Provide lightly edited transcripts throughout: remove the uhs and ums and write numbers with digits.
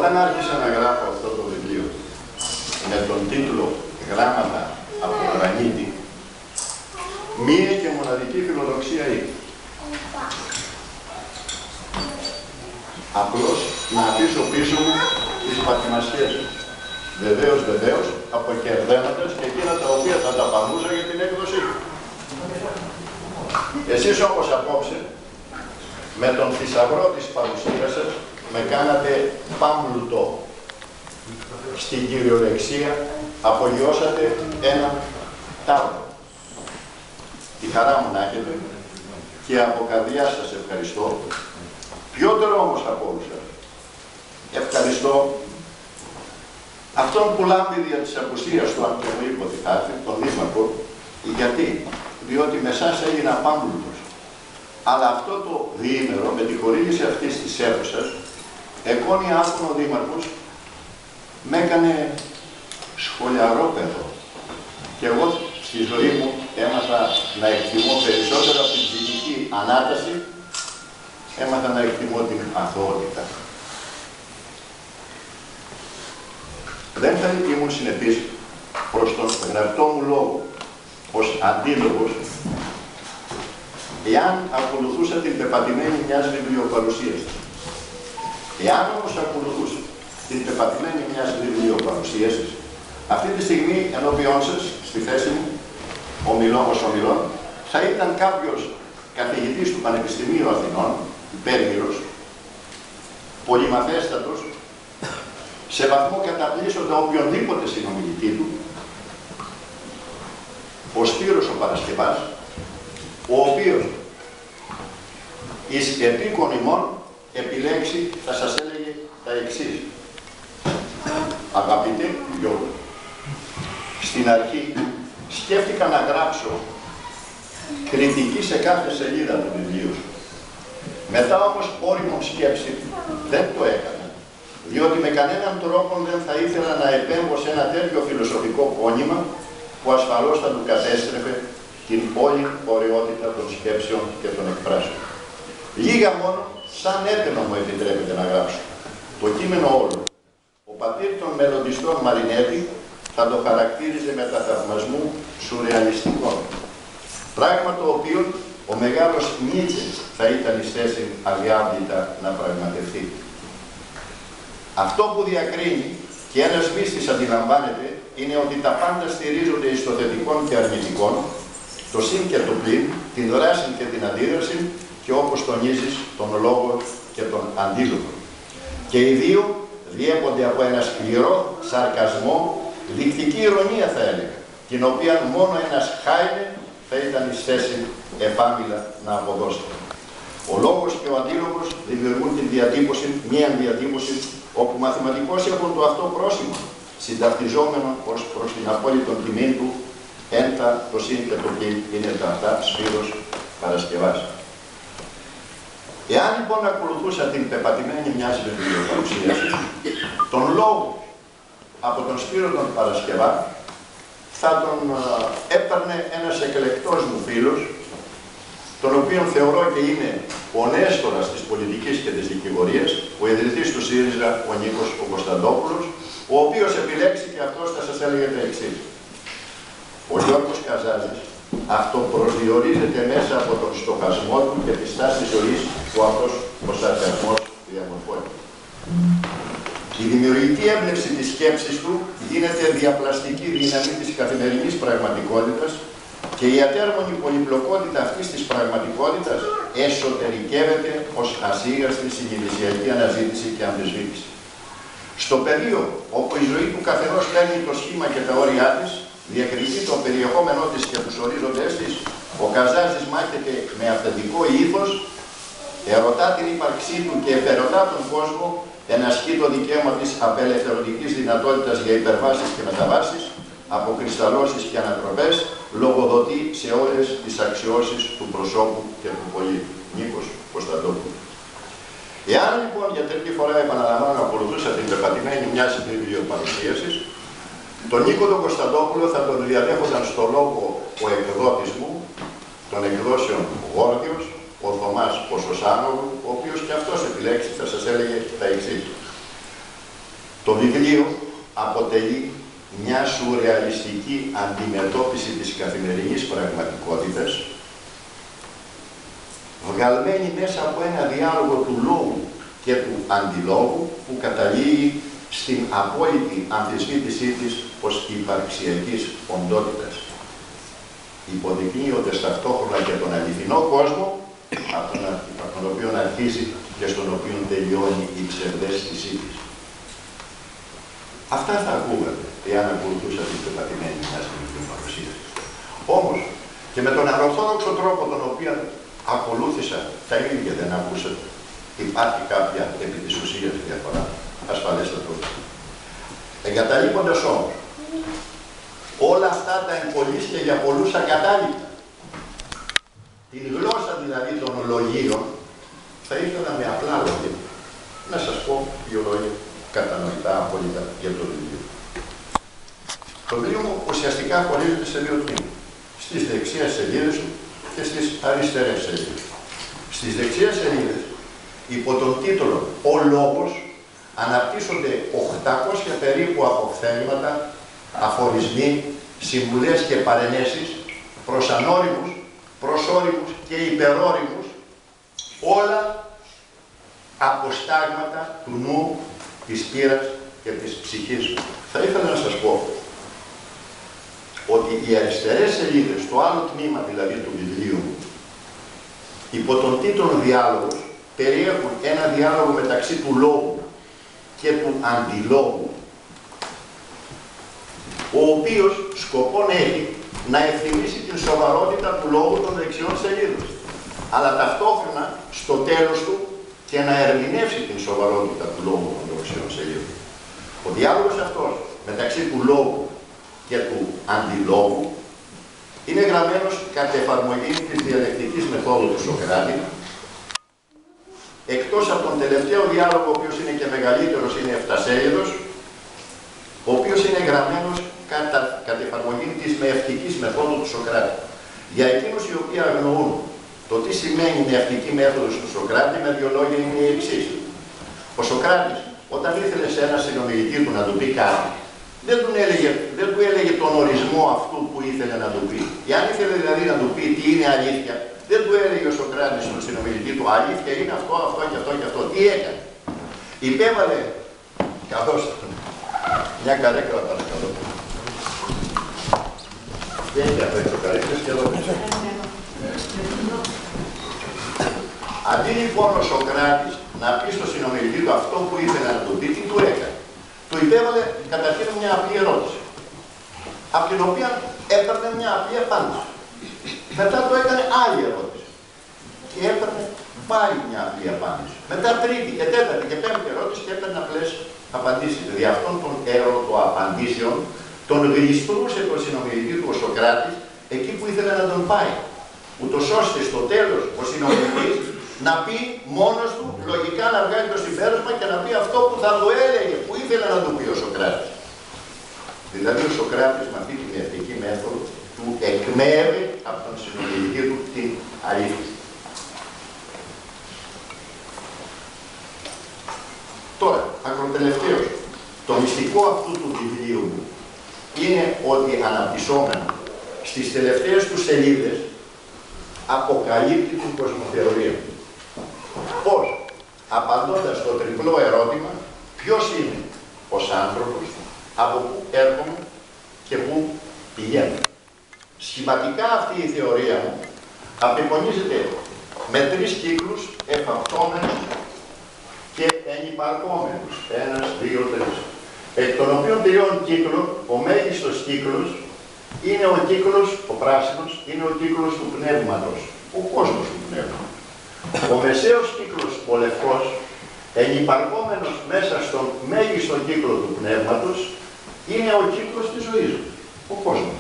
Όταν άρχισα να γράφω αυτό το βιβλίο με τον τίτλο «Γράμματα από γρανίτη», μία και μοναδική φιλοδοξία είναι απλώς να αφήσω πίσω μου τις πατημασιές μου. Βεβαίως, αποκερδένοντας και εκείνα τα οποία θα τα παρούσα για την έκδοσή του. Εσείς όμως απόψε, με τον θησαυρό της παρουσίας σας, με κάνατε πάμπλουτο. Στην κυριολεξία απολιώσατε ένα τάβλο. Τη χαρά μου να έχετε και από καρδιά σας ευχαριστώ. Πιότερο όμως από όλους σας, ευχαριστώ αυτόν που λάμπει δια της απουσίας του, αν και μου είπε ότι θα έρθει, τον Δήμαρχο. Γιατί? Διότι με εσάς έγινα πάμπλουτος. Αλλά αυτό το διήμερο, με τη χορήγηση αυτής της αίθουσας, εκόνη άκουν ο Δήμαρχος, με έκανε σχολιαρόπεδο. Και εγώ στη ζωή μου έμαθα να εκτιμώ περισσότερο από την ψυχική ανάταση, έμαθα να εκτιμώ την αθωότητα. Δεν θα ήμουν συνεπής προς τον γραπτό μου λόγο ως αντίλογος, εάν ακολουθούσα την πεπατημένη μιας βιβλιοπαρουσίας. Εάν όμως ακολουθούσα την πεπατημένη μιας βιβλιοπαρουσίας, αυτή τη στιγμή ενώπιόν σας, στη θέση μου, ομιλόμος ομιλών, θα ήταν κάποιος καθηγητής του Πανεπιστημίου Αθηνών, υπέρμηρος, πολυμαθέστατος, σε βαθμό καταπλήσσοντα οποιονδήποτε συνομιλητή του, ο Σπύρος ο Παρασκευάς, ο οποίος εις επίκον ημών επιλέξει θα σας έλεγε τα εξής. Αγαπητέ Γιώργο, στην αρχή σκέφτηκα να γράψω κριτική σε κάθε σελίδα του βιβλίου σου. Μετά όμως όριμον σκέψη δεν το έκανα, διότι με κανέναν τρόπο δεν θα ήθελα να επέμβω σε ένα τέτοιο φιλοσοφικό πόνημα που ασφαλώς θα του κατέστρεφε την όλη ωραιότητα των σκέψεων και των εκφράσεων. Λίγα μόνο, σαν έπαινο μου επιτρέπεται να γράψω. Το κείμενο όλο. Ο πατήρ των μελλοντιστών Μαρινέτη θα το χαρακτήριζε με τα θαυμασμού σουρεαλιστικών. Πράγμα το οποίο ο μεγάλος Νίτσε θα ήταν εις θέση αδιάβλητα να πραγματευτεί. Αυτό που διακρίνει και ένας μύστης αντιλαμβάνεται είναι ότι τα πάντα στηρίζονται εις το θετικών και αρνητικών, το συν και το πλην, την δράση και την αντίδραση και όπως τονίζεις τον λόγο και τον αντίλογο. Και οι δύο διέπονται από ένα σκληρό σαρκασμό, δεικτική ηρωνία θα έλεγα, την οποία μόνο ένας Χάινε θα ήταν εις θέση επάμειλα να αποδώσει. Ο λόγος και ο αντίλογος δημιουργούν την διατύπωση, μία διατύπωση, όπου μαθηματικώς έχουν το αυτό πρόσημο, συνταυτιζόμενο ως προς την απόλυτον τιμή του, έντα το συν και το πλην είναι τα αυτά Σπύρος Παρασκευάς. Εάν λοιπόν ακολουθούσα την πεπατημένη μιας βιβλιοπαρουσίασης, τον λόγο από τον Σπύρο τον Παρασκευά, θα τον έπαιρνε ένας εκλεκτός μου φίλος, τον οποίον θεωρώ και είναι ο νέστορας της πολιτικής και της δικηγορίας, ο ιδρυτής του ΣΥΡΙΖΑ, ο Νίκος ο Κωνσταντόπουλος, ο οποίος επιλέξει και αυτός θα σας έλεγε τα εξής. Ο Γιώργος Καζάζης αυτοπροσδιορίζεται μέσα από τον στοχασμό του και τη στάση ζωής που αυτός ο σαρκασμός διαμορφώνει. Η δημιουργική έμπνευση της σκέψης του γίνεται διαπλαστική δύναμη της καθημερινής πραγματικότητας και η ατέρμονη πολυπλοκότητα αυτής της πραγματικότητας εσωτερικεύεται ως ασίγαστη συνειδησιακή αναζήτηση και αμφισβήτηση. Στο πεδίο όπου η ζωή του καθενός παίρνει το σχήμα και τα όρια της, διακριτεί το περιεχόμενό της και τους ορίζοντές της, ο Καζάζης μάχεται με αυθεντικό ήθος, ερωτά την ύπαρξή του και επερωτά τον κόσμο, ενασκεί το δικαίωμα της απελευθερωτικής δυνατότητας για υπερβάσεις και μεταβάσεις, αποκρισταλώσεις και ανατροπές, λογοδοτεί σε όλες τις αξιώσεις του προσώπου και του πολίτη. Νίκος Κωνσταντόπουλος. Εάν λοιπόν για τρίτη φορά επαναλαμβάνω ακολουθούσα την πεπατημένη μιας βιβλιοπαρουσίασης, τον Νίκο τον Κωνσταντόπουλο θα τον διαδέχονταν στο λόγο ο εκδότης μου, των εκδόσεων Γόρδιος, ο Θωμάς ο Σωσάνογλου, ο οποίος και αυτός επιλέξει θα σας έλεγε τα εξής. Το βιβλίο αποτελεί μια σουρεαλιστική αντιμετώπιση της καθημερινής πραγματικότητας, βγαλμένη μέσα από ένα διάλογο του λόγου και του αντιλόγου που καταλήγει στην απόλυτη αμφισβήτησή της ως υπαρξιακής οντότητας, υποδεικνύοντας ταυτόχρονα και τον αληθινό κόσμο, από τον οποίο αρχίζει και στον οποίο τελειώνει η ψευδαίσθησή της. Αυτά θα ακούγατε, εάν ακολουθούσα την πεπατημένη μια στην παρουσίαση. Όμως, και με τον ανορθόδοξο τρόπο τον οποίο ακολούθησα, τα ίδια δεν ακούσατε. Υπάρχει κάποια επί της ουσίας διαφορά, ασφαλέστατο. Εγκαταλείποντας όμως όλα αυτά τα εμπολείς και για πολλούς ακατάληπτα, την γλώσσα δηλαδή των λογίων, θα ήθελα με απλά λόγια να σας πω δύο λόγια κατανοητά απόλυτα για το βιβλίο. Το βιβλίο μου ουσιαστικά χωρίζεται σε δύο τμήματα. Στις δεξιές σελίδες και στις αριστερές σελίδες. Στις δεξιές σελίδες, υπό τον τίτλο «Ο λόγος», αναπτύσσονται 800 περίπου αποφθέγματα, αφορισμοί, συμβουλές και παρενέσεις προς ανώριμους, προσώριμους και υπερώριμους, όλα αποστάγματα του νου, της πείρας και της ψυχής μου. Θα ήθελα να σας πω ότι οι αριστερές σελίδες, το άλλο τμήμα δηλαδή του βιβλίου μου, υπό τον τίτλο «Διάλογος», περιέχουν ένα διάλογο μεταξύ του λόγου και του αντιλόγου, ο οποίος σκοπό έχει να ευθυμίσει την σοβαρότητα του λόγου των δεξιών σελίδων, αλλά ταυτόχρονα στο τέλος του και να ερμηνεύσει την σοβαρότητα του λόγου των δεξιών σελίδων. Ο διάλογος αυτός μεταξύ του λόγου και του αντιλόγου είναι γραμμένος κατ' εφαρμογή της διαλεκτικής μεθόδου του Σοκράτη, εκτός από τον τελευταίο διάλογο, ο οποίος είναι και μεγαλύτερος, είναι 7σέλιδος, ο οποίος είναι γραμμένος κατ' εφαρμογή της μευτικής μεθόδου του Σοκράτη. Για εκείνους οι οποίοι αγνοούν το τι σημαίνει μευτική μέθοδος του Σοκράτη, με δύο λόγια είναι η εξής. Ο Σοκράτης, όταν ήθελε σε ένα συνομιλητή του να του πει κάτι, δεν του έλεγε τον ορισμό αυτού που ήθελε να του πει. Εάν ήθελε δηλαδή να του πει τι είναι αλήθεια, δεν του έλεγε ο Σοκράτης στον συνομιλητή του αλήθεια είναι αυτό, αυτό και αυτό και αυτό. Τι έκανε? Υπέβαλε, καθώς μια καρέκλα παρακαλώ. Και έχει απ' έξω καρέκλες και εδώ πίσω. Αντί λοιπόν ο Σοκράτης να πει στον συνομιλητή του αυτό που ήθελε να του πει, τι του έκανε? Του υπέβαλε καταρχήν μια απλή ερώτηση, από την οποία έπαιρνε μια απλή απάντηση. Μετά του έκανε άλλη ερώτηση και έπαιρνε πάλι μια απλή απάντηση. Μετά τρίτη και τέταρτη και πέμπτη ερώτηση και έπαιρνε απλές απαντήσεις. Δηλαδή αυτών των ερωτοαπαντήσεων τον γλιστρούσε τον συνομιλητή του ο Σοκράτης εκεί που ήθελε να τον πάει. Ούτως ώστε στο τέλος ο συνομιλητής να πει μόνος του, λογικά να βγάλει το συμπέρασμα και να πει αυτό που θα του έλεγε, που ήθελε να του πει ο Σοκράτης. Δηλαδή ο Σοκράτης με αυτή τη μευτική μέθοδο του εκμεύει από τον συνομιλητή του την αλήθεια. Τώρα, ακροτελευταίως, το μυστικό αυτού του βιβλίου μου είναι ότι αναπτυσσόμενο στις τελευταίες του σελίδες αποκαλύπτει την κοσμοθεωρία. Πώς? Απαντώντας το τριπλό ερώτημα, ποιος είναι ως άνθρωπος, από πού έρχομαι και πού πηγαίνω. Σχηματικά αυτή η θεωρία μου απεικονίζεται με τρεις κύκλους εφαυτόμενους και ενυπαρκόμενους. 1, 2, 3. Εκ των οποίων τριών κύκλων, ο μέγιστος κύκλος είναι ο κύκλος, ο πράσινος, είναι ο κύκλος του πνεύματος, ο κόσμος του πνεύματος. Ο μεσαίος κύκλος, ο λευκός, ενυπαρκόμενος μέσα στον μέγιστο κύκλο του πνεύματος, είναι ο κύκλος της ζωής, ο κόσμος.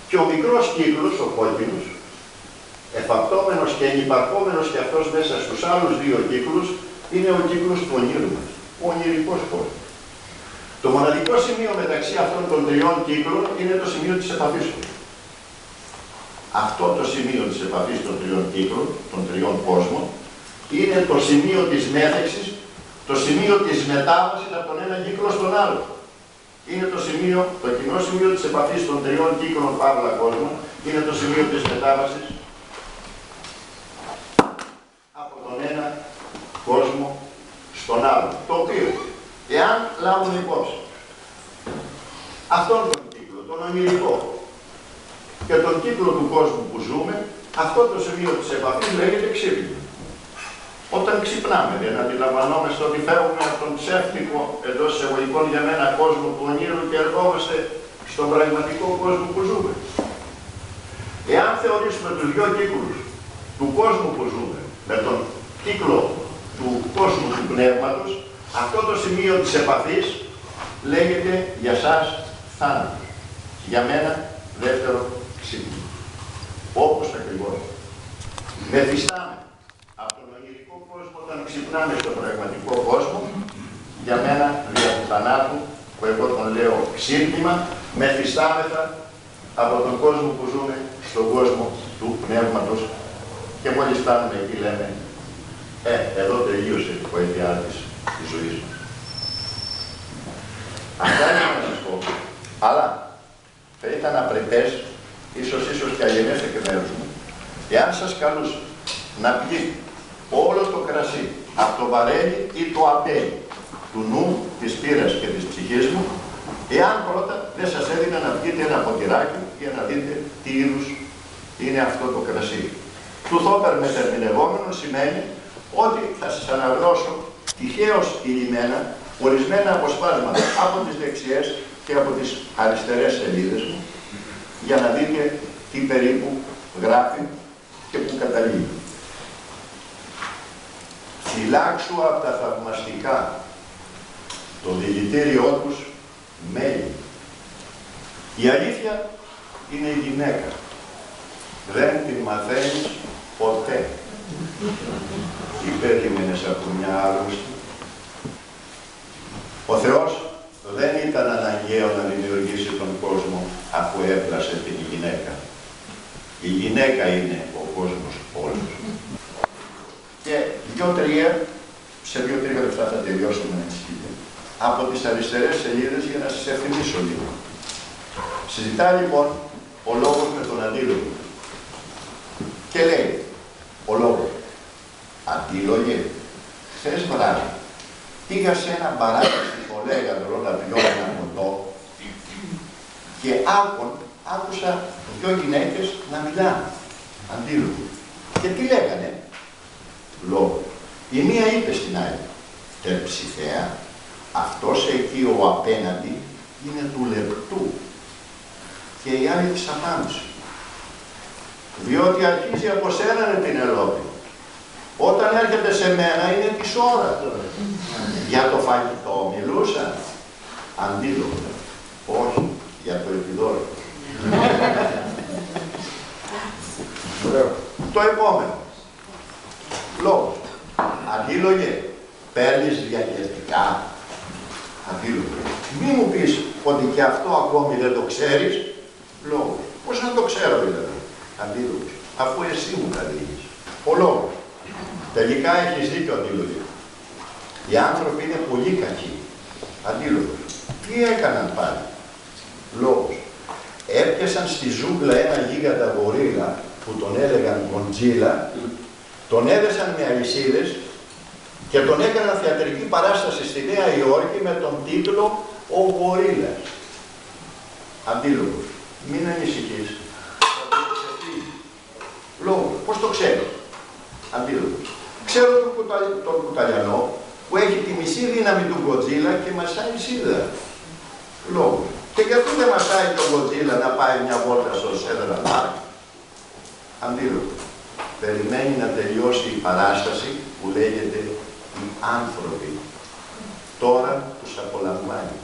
Και ο μικρός κύκλος, ο κόκκινος, εφαπτώμενος και ενυπαρκόμενος και αυτός μέσα στους άλλους δύο κύκλους, είναι ο κύκλος του ονείρου μας, ο ονειρικός κόσμος. Το μοναδικό σημείο μεταξύ αυτών των τριών κύκλων είναι το σημείο της επαφής του. Αυτό το σημείο της επαφής των τριών κύκλων, των τριών κόσμων, είναι το σημείο της μέθεξης το σημείο της μετάβασης από τον ένα κύκλο στον άλλο. Είναι το σημείο, το κοινό σημείο της επαφής των τριών κύκλων παύλα κόσμων, είναι το σημείο της μετάβασης από τον ένα κόσμο στον άλλο. Το οποίο, εάν λάβουν υπόψη αυτόν τον κύκλο, τον ονειρικό και τον κύκλο του κόσμου που ζούμε, αυτό το σημείο της επαφής λέγεται ξύπνημα. Όταν ξυπνάμε, δεν αντιλαμβανόμαστε ότι φεύγουμε από τον ψεύτικο εντός εισαγωγικών για μένα κόσμο του ονείρου και ερχόμαστε στον πραγματικό κόσμο που ζούμε. Εάν θεωρήσουμε τους δύο κύκλους του κόσμου που ζούμε με τον κύκλο του κόσμου του πνεύματος, αυτό το σημείο της επαφής λέγεται για σας θάνατος. Για μένα δεύτερο ξύπνημα. Όπως ακριβώς. Μεθυστάμε από τον ονειρικό κόσμο όταν ξυπνάμε στον πραγματικό κόσμο, για μένα δια του θανάτου, που εγώ τον λέω ξύπνημα, μεθυστάμεθα από τον κόσμο που ζούμε στον κόσμο του πνεύματος και μόλις φτάνουμε εκεί λέμε εδώ τελείωσε η βοήθειά της ζωής μας. Αυτά είναι να σας πω. Αλλά θα ήταν απρεπές, ίσως και αγενές εκ μέρους μου, εάν σας καλούσα να πιείτε όλο το κρασί από το βαρέλι ή το αμπέλι του νου, της πείρας και της ψυχής μου, εάν πρώτα δεν σας έδινα να πιείτε ένα ποτηράκι για να δείτε τι είδους είναι αυτό το κρασί. Του θόπερ μετερμηνευόμενο σημαίνει ότι θα σας αναγνώσω τυχαίως ηλιμένα ορισμένα αποσπάσματα από τις δεξιές και από τις αριστερές σελίδες μου για να δείτε τι περίπου γράφει και που καταλήγει. Φυλάξου από τα θαυμαστικά το δηλητήριό τους μέλη. Η αλήθεια είναι η γυναίκα. Δεν την μαθαίνεις ποτέ. Τι περίμενες από μια άρρωστη. Ο Θεός δεν ήταν αναγκαίο να δημιουργήσει τον κόσμο αφού έπλασε την γυναίκα. Η γυναίκα είναι ο κόσμος όλος. Και σε 2-3 λεπτά θα τελειώσουμε από τις αριστερές σελίδες για να σας ευθυμίσω λίγο. Συζητάει λοιπόν ο λόγος με τον αντίλογο. Και λέει ο λόγος, αντίλογε, χθες βράδυ πήγα σε ένα μπαράκι στη Φολέγανδρο να πιω ένα ποτό και άκουσα δυο γυναίκες να μιλάνε. Αντίλογο. Και τι λέγανε? Λόγο. Η μία είπε στην άλλη, τερψιθέα, αυτός εκεί ο απέναντι είναι του λεπτού. Και η άλλη της απάντησε, διότι αρχίζει από σένα την Ευρώπη. Όταν έρχεται σε μένα είναι της ώρα. Για το φαγητό μιλούσα. Αντίλογο. Όχι, για το επιδόριο. Το επόμενο. Λόγος. Αντίλογε, παίρνεις διακριτικά. Αντίλογε. Μη μου πεις ότι και αυτό ακόμη δεν το ξέρεις. Λόγος. Πώς να το ξέρω δηλαδή. Αντίλογος. Αφού εσύ μου καταλήγεις. Ο λόγος. Τελικά έχεις δίκιο, αντίλογε. Οι άνθρωποι είναι πολύ κακοί. Αντίλογος. Τι έκαναν πάλι. Λόγος. Έπιασαν στη ζούγκλα ένα γίγαντα γορίλα που τον έλεγαν Γκοντζίλα, τον έδεσαν με αλυσίδες και τον έκαναν θεατρική παράσταση στη Νέα Υόρκη με τον τίτλο «Ο Γορίλας». Αντίλογος. Μην ανησυχείς. Λόγος. Πώς το ξέρεις? Αντίλογος. Ξέρω τον κουταλιανό που έχει τη μισή δύναμη του Γκοντζίλα και μασάει σίδερα. Λόγος. Και γιατί δεν μασάει τον Γκοντζίλα να πάει μια βόλτα στο Central Park? Αντίλογος. Περιμένει να τελειώσει η παράσταση που λέγεται «Οι άνθρωποι». Τώρα τους απολαμβάνει.